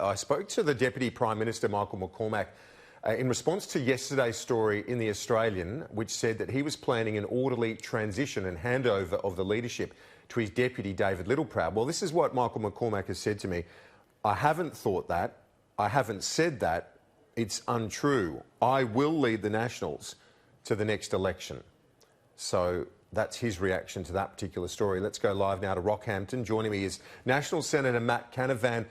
I spoke to the Deputy Prime Minister, Michael McCormack, in response to yesterday's story in The Australian, which said that he was planning an orderly transition and handover of the leadership to his deputy, David Littleproud. Well, this is what Michael McCormack has said to me. I haven't thought that. I haven't said that. It's untrue. I will lead the Nationals to the next election. So that's his reaction to that particular story. Let's go live now to Rockhampton. Joining me is National Senator Matt Canavan.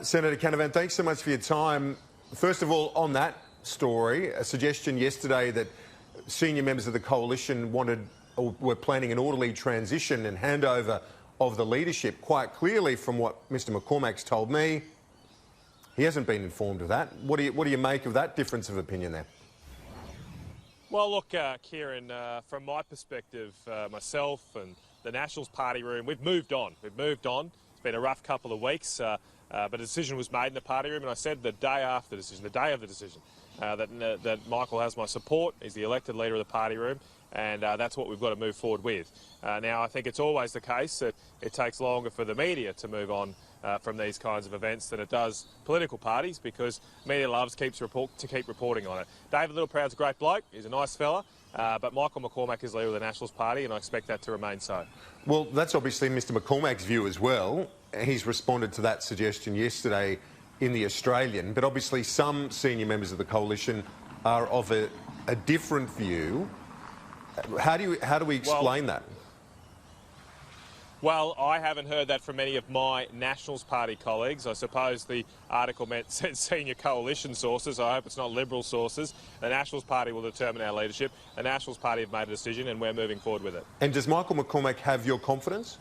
Senator Canavan, thanks so much for your time. First of all, on that story, a suggestion yesterday that senior members of the coalition were planning an orderly transition and handover of the leadership. Quite clearly, from what Mr McCormack's told me, he hasn't been informed of that. What do you make of that difference of opinion there? Well, look, Kieran, from my perspective, myself and the Nationals party room, we've moved on. It's been a rough couple of weeks, but a decision was made in the party room, and I said the day after the decision, the day of the decision, that Michael has my support. He's the elected leader of the party room, and that's what we've got to move forward with. Now, I think it's always the case that it takes longer for the media to move on from these kinds of events than it does political parties, because media loves to keep reporting on it. David Littleproud's a great bloke. He's a nice fella. But Michael McCormack is leader of the Nationals Party, and I expect that to remain so. Well, that's obviously Mr McCormack's view as well. He's responded to that suggestion yesterday in The Australian, but obviously some senior members of the coalition are of a different view. How do we explain that? Well, I haven't heard that from any of my Nationals Party colleagues. I suppose the article said senior coalition sources. I hope it's not Liberal sources. The Nationals Party will determine our leadership. The Nationals Party have made a decision, and we're moving forward with it. And does Michael McCormack have your confidence?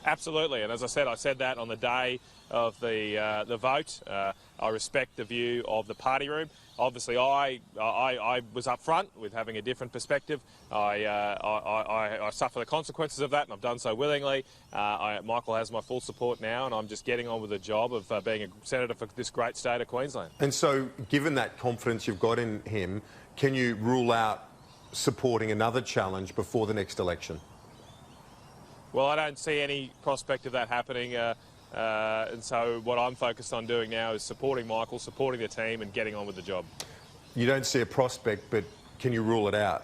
Absolutely, and as I said that on the day of the vote. I respect the view of the party room. Obviously, I was up front with having a different perspective. I suffer the consequences of that, and I've done so willingly. Michael has my full support now, and I'm just getting on with the job of being a senator for this great state of Queensland. And so, given that confidence you've got in him, can you rule out supporting another challenge before the next election? Well, I don't see any prospect of that happening. And so what I'm focused on doing now is supporting Michael, supporting the team, and getting on with the job. You don't see a prospect, but can you rule it out?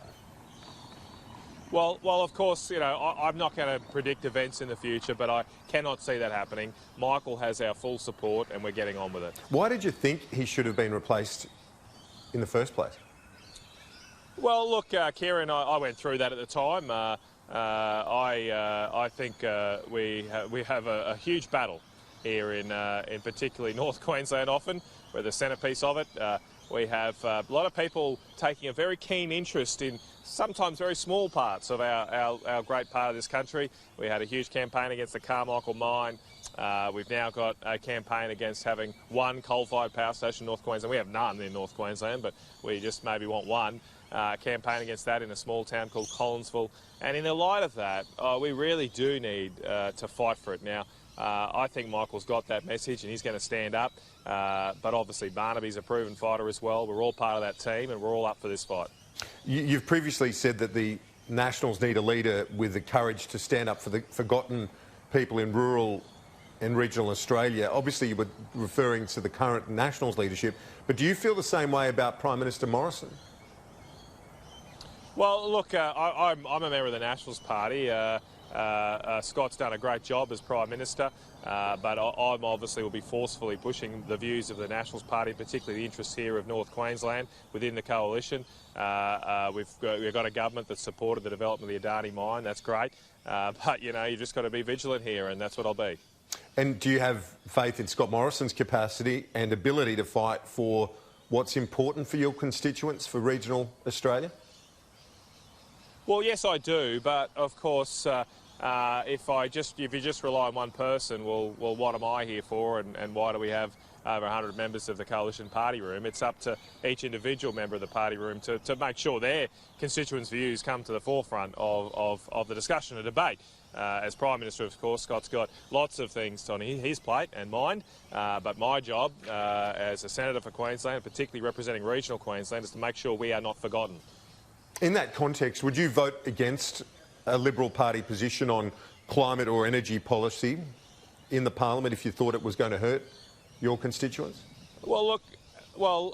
Well, of course, you know, I'm not going to predict events in the future, but I cannot see that happening. Michael has our full support, and we're getting on with it. Why did you think he should have been replaced in the first place? Well, look, Kieran, I went through that at the time. I think we have a huge battle here in particularly North Queensland often. We're the centrepiece of it. We have a lot of people taking a very keen interest in sometimes very small parts of our great part of this country. We had a huge campaign against the Carmichael mine. We've now got a campaign against having one coal-fired power station in North Queensland. We have none in North Queensland, but we just maybe want one. Campaign against that in a small town called Collinsville. And in the light of that, we really do need to fight for it. Now, I think Michael's got that message and he's going to stand up. But obviously Barnaby's a proven fighter as well. We're all part of that team and we're all up for this fight. You've previously said that the Nationals need a leader with the courage to stand up for the forgotten people in rural and regional Australia. Obviously you were referring to the current Nationals leadership, but do you feel the same way about Prime Minister Morrison? Well, look, I'm a member of the Nationals Party. Scott's done a great job as Prime Minister, but I obviously will be forcefully pushing the views of the Nationals Party, particularly the interests here of North Queensland within the coalition. We've got a government that's supported the development of the Adani mine. That's great, but you know, you've just got to be vigilant here, and that's what I'll be. And do you have faith in Scott Morrison's capacity and ability to fight for what's important for your constituents for regional Australia? Well, yes, I do, but of course, if you just rely on one person, well, what am I here for, and why do we have over 100 members of the coalition party room? It's up to each individual member of the party room to make sure their constituents' views come to the forefront of the discussion and debate. As Prime Minister, of course, Scott's got lots of things on his plate and mind, but my job as a Senator for Queensland, particularly representing regional Queensland, is to make sure we are not forgotten. In that context, would you vote against a Liberal Party position on climate or energy policy in the parliament if you thought it was going to hurt your constituents? Well, look,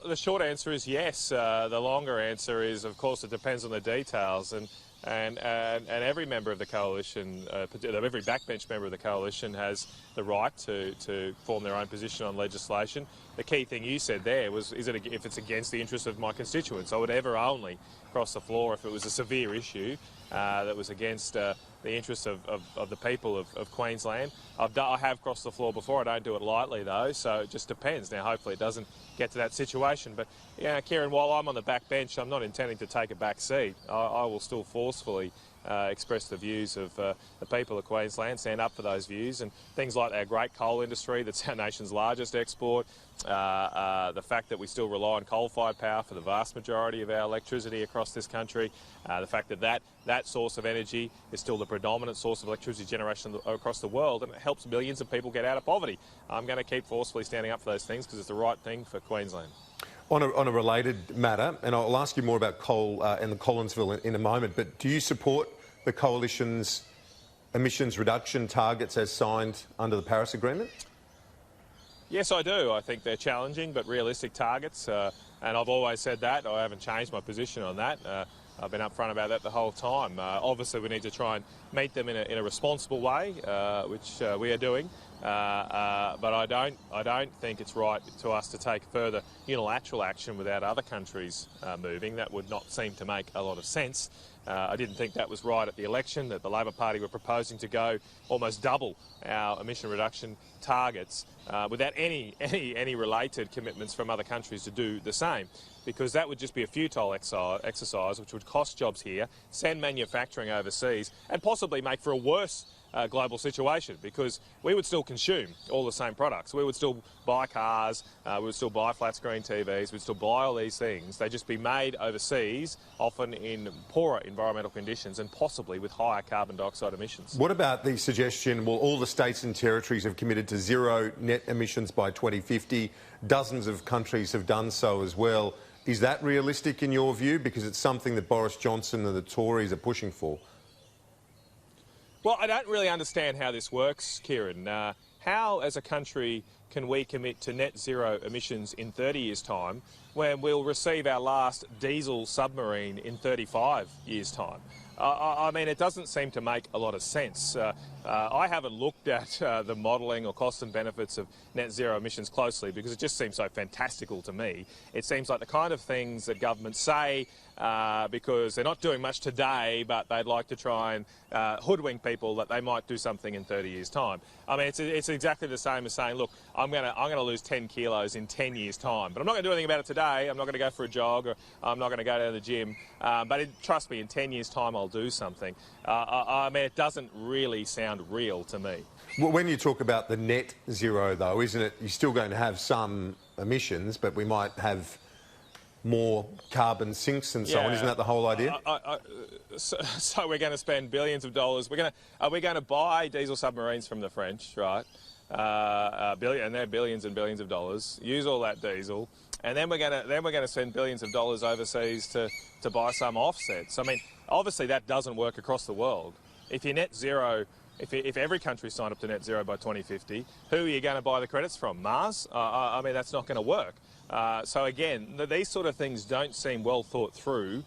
the short answer is yes. The longer answer is, of course, it depends on the details. And every member of the coalition, every backbench member of the coalition has the right to form their own position on legislation. The key thing you said there was, if it's against the interests of my constituents? I would ever only cross the floor if it was a severe issue that was against the interests of the people of Queensland. I have crossed the floor before. I don't do it lightly, though, so it just depends. Now, hopefully it doesn't get to that situation. But, yeah, Kieran, while I'm on the back bench, I'm not intending to take a back seat. I will still forcefully express the views of the people of Queensland, stand up for those views, and things like our great coal industry, that's our nation's largest export, the fact that we still rely on coal-fired power for the vast majority of our electricity across this country, the fact that source of energy is still the predominant source of electricity generation across the world, and it helps millions of people get out of poverty. I'm going to keep forcefully standing up for those things because it's the right thing for Queensland. On a related matter, and I'll ask you more about coal and the Collinsville in a moment, but do you support the Coalition's emissions reduction targets as signed under the Paris Agreement? Yes, I do. I think they're challenging but realistic targets, and I've always said that. I haven't changed my position on that. I've been upfront about that the whole time. Obviously, we need to try and meet them in a responsible way, which we are doing. But I don't think it's right to us to take further unilateral action without other countries moving. That would not seem to make a lot of sense. I didn't think that was right at the election, that the Labor Party were proposing to go almost double our emission reduction targets without any related commitments from other countries to do the same, because that would just be a futile exercise which would cost jobs here, send manufacturing overseas, and possibly make for a worse global situation, because we would still consume all the same products. We would still buy cars, we would still buy flat screen TVs, we'd still buy all these things. They'd just be made overseas, often in poorer environmental conditions and possibly with higher carbon dioxide emissions. What about the suggestion, well, all the states and territories have committed to zero net emissions by 2050. Dozens of countries have done so as well. Is that realistic in your view? Because it's something that Boris Johnson and the Tories are pushing for. Well, I don't really understand how this works, Kieran. How, as a country, can we commit to net zero emissions in 30 years' time when we'll receive our last diesel submarine in 35 years' time? I mean, it doesn't seem to make a lot of sense. I haven't looked at the modelling or costs and benefits of net zero emissions closely because it just seems so fantastical to me. It seems like the kind of things that governments say because they're not doing much today, but they'd like to try and hoodwink people that they might do something in 30 years' time. I mean, it's exactly the same as saying, look, I'm going to lose 10 kilos in 10 years' time, but I'm not going to do anything about it today. I'm not going to go for a jog, or I'm not going to go down to the gym. But trust me, in 10 years' time, I'll do something. I mean, it doesn't really sound real to me. Well, when you talk about the net zero, though, isn't it, you're still going to have some emissions, but we might have more carbon sinks and so on. Isn't that the whole idea? So we're going to spend billions of dollars. Are we going to buy diesel submarines from the French, right? And they're billions and billions of dollars. Use all that diesel, and then we're going to spend billions of dollars overseas to buy some offsets. I mean, obviously that doesn't work across the world. If you're net zero, if every country signed up to net zero by 2050, who are you going to buy the credits from? Mars? I mean, that's not going to work. So again, these sort of things don't seem well thought through.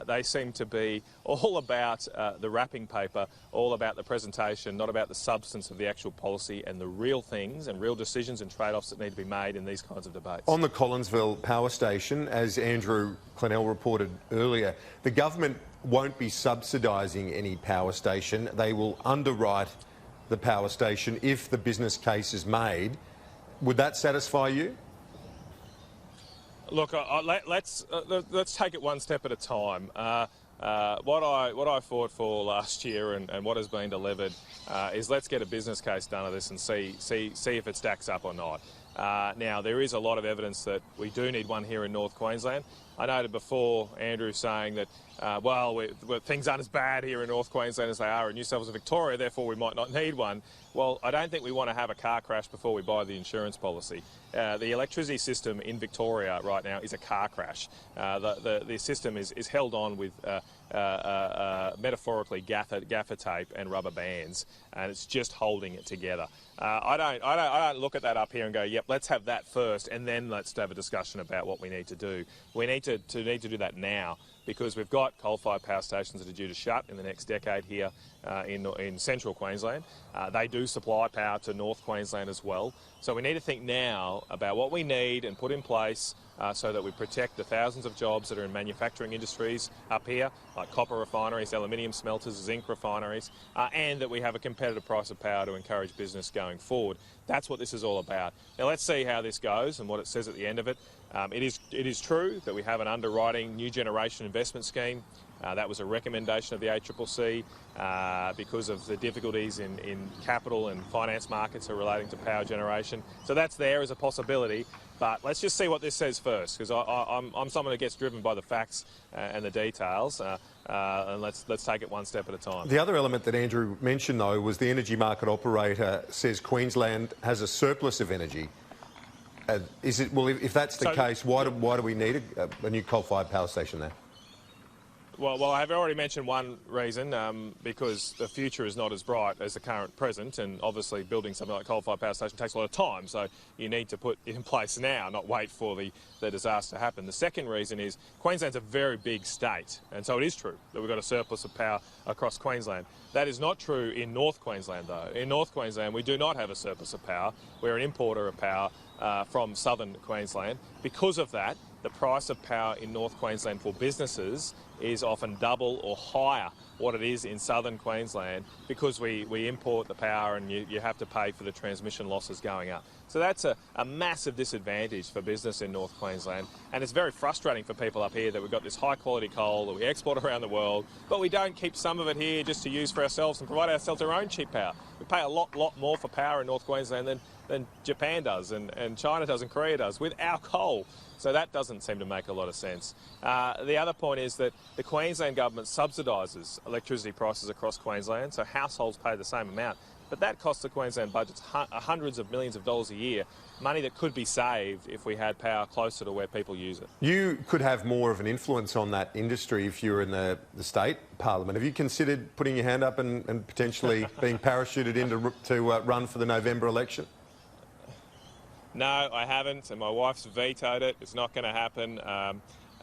They seem to be all about the wrapping paper, all about the presentation, not about the substance of the actual policy and the real things and real decisions and trade-offs that need to be made in these kinds of debates. On the Collinsville power station, as Andrew Clennell reported earlier, the government won't be subsidising any power station. They will underwrite the power station if the business case is made. Would that satisfy you? Look, let's take it one step at a time. What I fought for last year and what has been delivered is let's get a business case done of this and see if it stacks up or not. Now, there is a lot of evidence that we do need one here in North Queensland. I noted before Andrew saying that, things aren't as bad here in North Queensland as they are in New South Wales and Victoria, therefore we might not need one. Well, I don't think we want to have a car crash before we buy the insurance policy. The electricity system in Victoria right now is a car crash. The system is held on with metaphorically gaffer tape and rubber bands, and it's just holding it together. I don't look at that up here and go, yep, let's have that first, and then let's have a discussion about what we need to do. We need to do that now, because we've got coal-fired power stations that are due to shut in the next decade here in central Queensland. They do supply power to North Queensland as well. So we need to think now about what we need and put in place so that we protect the thousands of jobs that are in manufacturing industries up here, like copper refineries, aluminium smelters, zinc refineries, and that we have a competitive price of power to encourage business going forward. That's what this is all about. Now let's see how this goes and what it says at the end of it. It is true that we have an underwriting new generation investment scheme. That was a recommendation of the ACCC because of the difficulties in capital and finance markets are relating to power generation. So that's there as a possibility. But let's just see what this says first, because I'm someone who gets driven by the facts and the details. And let's take it one step at a time. The other element that Andrew mentioned, though, was the energy market operator says Queensland has a surplus of energy. If that's the case, why do we need a new coal-fired power station there? Well, I've already mentioned one reason, because the future is not as bright as the current present, and obviously building something like a coal-fired power station takes a lot of time, so you need to put it in place now, not wait for the disaster to happen. The second reason is Queensland's a very big state, and so it is true that we've got a surplus of power across Queensland. That is not true in North Queensland, though. In North Queensland, we do not have a surplus of power. We're an importer of power from southern Queensland. Because of that, the price of power in North Queensland for businesses is often double or higher what it is in southern Queensland, because we import the power and you have to pay for the transmission losses going up. So that's a massive disadvantage for business in North Queensland, and it's very frustrating for people up here that we've got this high quality coal that we export around the world, but we don't keep some of it here just to use for ourselves and provide ourselves our own cheap power. We pay a lot more for power in North Queensland than Japan does and China does and Korea does with our coal. So that doesn't seem to make a lot of sense. The other point is that the Queensland government subsidises electricity prices across Queensland, so households pay the same amount. But that costs the Queensland budgets hundreds of millions of dollars a year, money that could be saved if we had power closer to where people use it. You could have more of an influence on that industry if you were in the state parliament. Have you considered putting your hand up and potentially being parachuted in to run for the November election? No, I haven't, and my wife's vetoed it. It's not going to happen.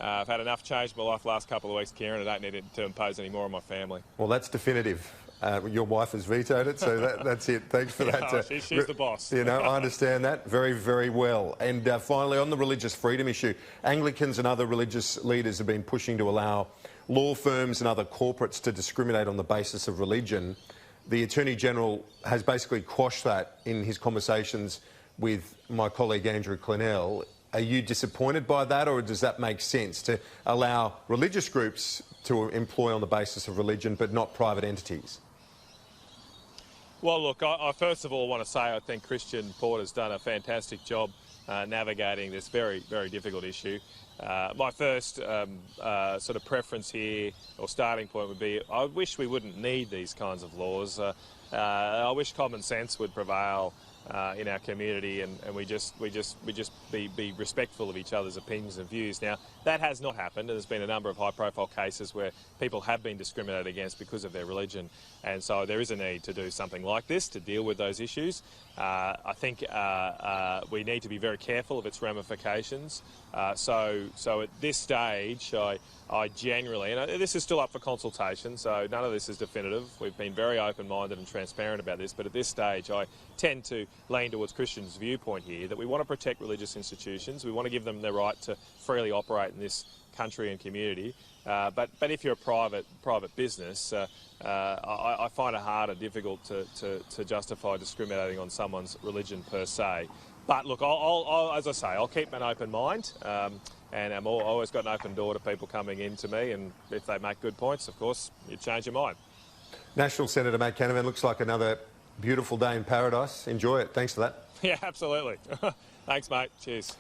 I've had enough change in my life the last couple of weeks, Kieran. I don't need to impose any more on my family. Well, that's definitive. Your wife has vetoed it, so that's it. Thanks for that. Oh, she's the boss. You know, I understand that very, very well. And finally, on the religious freedom issue, Anglicans and other religious leaders have been pushing to allow law firms and other corporates to discriminate on the basis of religion. The Attorney-General has basically quashed that in his conversations with my colleague Andrew Clennell. Are you disappointed by that, or does that make sense to allow religious groups to employ on the basis of religion but not private entities? Well, look, I first of all want to say I think Christian Porter's done a fantastic job navigating this very, very difficult issue. My first sort of preference here, or starting point, would be I wish we wouldn't need these kinds of laws. I wish common sense would prevail in our community, and we just be respectful of each other's opinions and views. Now, that has not happened, and there's been a number of high-profile cases where people have been discriminated against because of their religion, and so there is a need to do something like this to deal with those issues. I think we need to be very careful of its ramifications. So at this stage, I generally, and this is still up for consultation, so none of this is definitive. We've been very open-minded and transparent about this, but at this stage I tend to lean towards Christian's viewpoint here, that we want to protect religious institutions, we want to give them the right to freely operate in this country and community, but if you're a private business, I find it hard and difficult to justify discriminating on someone's religion per se. But look, as I say, I'll keep an open mind, and I've always got an open door to people coming in to me, and if they make good points, of course, you change your mind. National Senator Matt Canavan, looks like another beautiful day in paradise. Enjoy it. Thanks for that. Yeah, absolutely. Thanks, mate. Cheers.